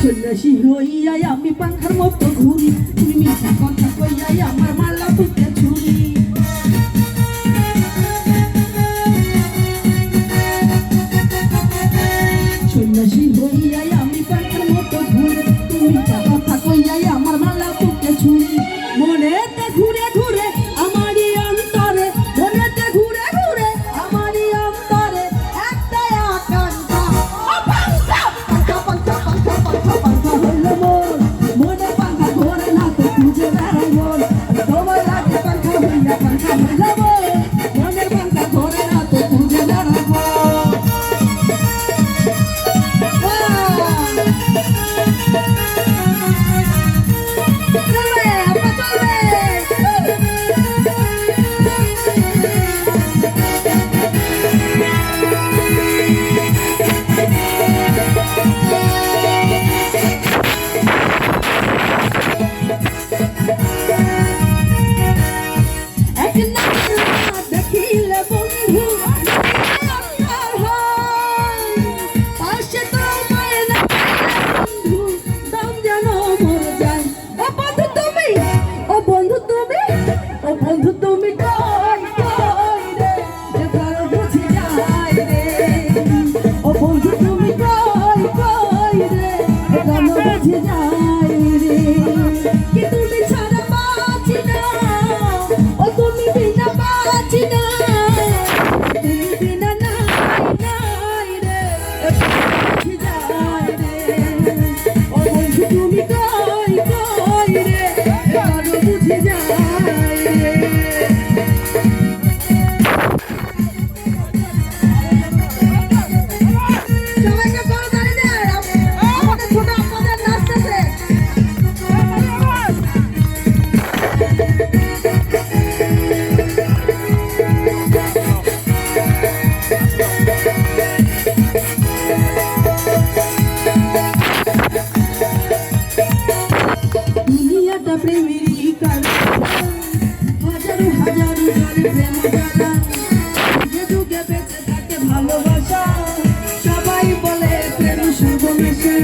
সন্ন্যাসী হইয়া আমি পাখার মতো ঘুরি, তুমি মিথ্যা কথা কইয়া আমার মালা বুকে ছুরি। সন্ন্যাসী হইয়া আমি পাখার মতো ঘুরি, তুমি মিথ্যা কথা কইয়া আমার মালা বুকে ছুরি। মনেতে ঘুরে ঘুরে আমারই অন্তরে, মনেতে ঘুরে ঘুরে আমারই অন্তরে একটাই আকাঙ্ক্ষা, পাঙ্খা পাঙ্খা পাঙ্খা পাঙ্খা পাঙ্খা পাঙ্খা হইল মোর। মনে পাঙ্খা ঘোরে না তো খুঁজে বেড়াই মোর, তোমার আগে পাঙ্খা হইয়া পাঙ্খা হইল মোর। মনের পাঙ্খা ঘোরে না তো খুঁজে বেড়াই মোর। বন্ধু তুমি কই কই রে, কারো বুঝি যায় রে। ও বন্ধু তুমি কই কই রে, কারো বুঝি যায় রে। কি তুমি ছাড়া বাঁচি না, ও তুমি বিনা বাঁচি না, তুমি বিনা নাই নাই রে, বুঝি যায় রে। ও বন্ধু তুমি কই কই রে, কারো বুঝি যায় রে। দুনিয়াটা প্রেমেরই কারণ, হাজারো হাজারো জনে প্রেম জ্বালা, যুগে যুগে বেঁচে থাকে ভালোবাসা, সবাই বলে প্রেম সর্বনাশা।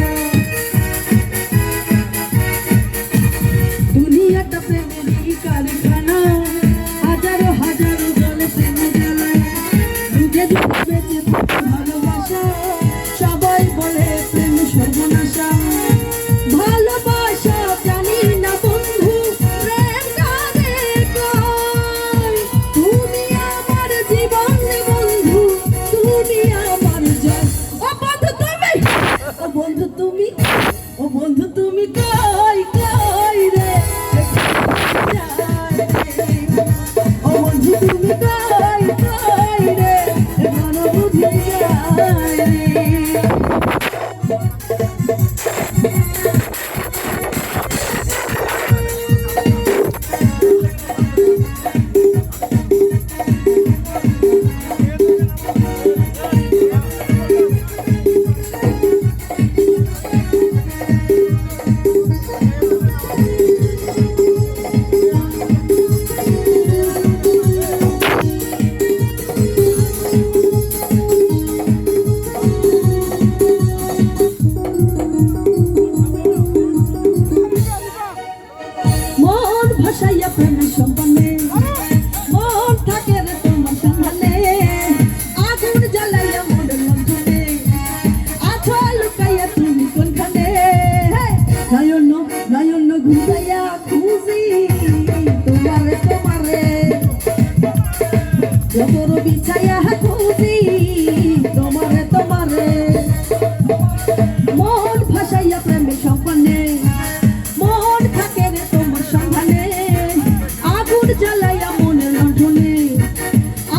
দুনিয়াটা প্রেমেরই কারখানা, হাজারো হাজারো জনে প্রেম জ্বালা, যুগে যুগে বেঁচে থাকে ভালোবাসা, সবাই বলে প্রেম সর্বনাশা। ভালোবাসা জানি না বন্ধু, প্রেম কারে কয়, তুমি আমার জীবন বন্ধু, তুমি আমার জয়। ও বন্ধু তুমি, ও বন্ধু তুমি, ও বন্ধু তুমি কই কই রে, ও বন্ধু তুমি কই কই রে, এখনো বুঝি যায় রে। মন ভাসাইয়া প্রেমের সম্পানে, মন থাকে রে তোমার সন্ধানে, আগুন জ্বালাইয়া মনের লণ্ঠনে, আছো লুকাইয়া তুমি কোনখানে। নয়ন নয়ন ঘুরাইয়া খুঁজি তোমারে তোমারে, জবর বিছাইয়া খুঁজি তোমারে তোমারে। মন ভাসাইয়া প্রেমের সম্পানে, মন থাকে রে তোমার সন্ধানে, আগুন জ্বালাইয়া মনের লণ্ঠনে,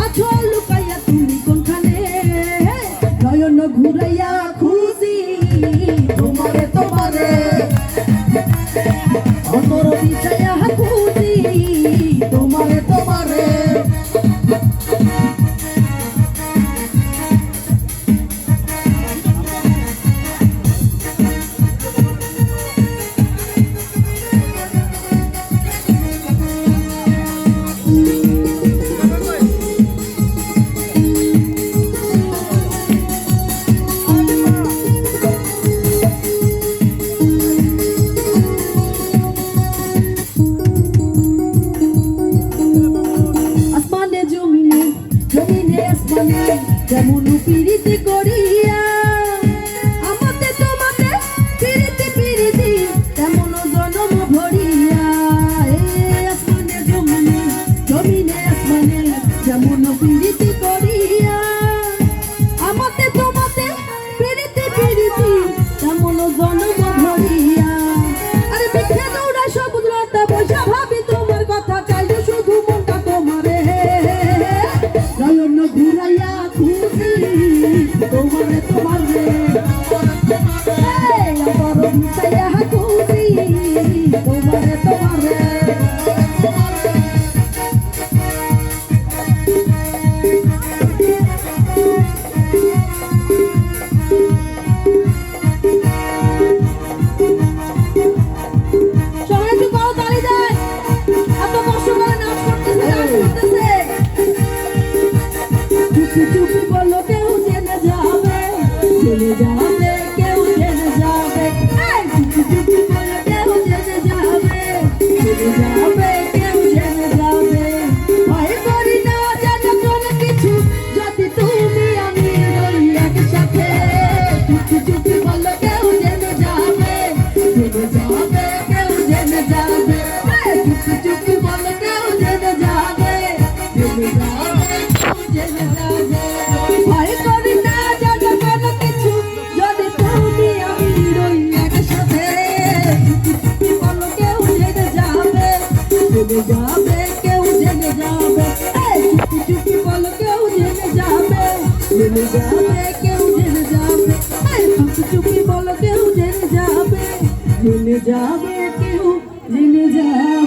আছো লুকাইয়া তুমি কোনখানে। নয়ন ঘুরাইয়া খুঁজি তোমারে তোমারে, অন্তর বিছাইয়া প্রীতি করিয়া আমাতে তোমাতে প্রীতি তেমন জন্ম ধরিয়া আরে বিখ্যে দৌড়া সবুজ লতা বৈশা ভাবি তোমার কথা চাইলে শুধু মনটা তোমারে নয়ন ঘুরাইয়া খুশি তোমারে তোমারে আমার ঘুরাইয়া খুশি তোমারে তোমারে চুপি বলো কেউ জেনে যাবে কেউ জেনে যাবে চুপি বলো কেউ জেনে যাবে কেউ জেনে যাবে ভয় করি না জানো কোনো কিছু যদি তুমি আমি রই একসাথে চুপি বলো কেউ জেনে যাবে কেউ জেনে যাবে চুপি বলো কেউ জেনে যাবে জেনে যাবে ভয় করি না জানো কোনো কিছু যদি তুমি আমি রই একসাথে চুপি বলো কেউ জেনে যাবে কেউ জেনে যাবে চুপি বলো কেউ জেনে যাবে কেউ জেনে যাবে চুপি বলো কেউ জেনে যাবে কেউ জেনে যাবে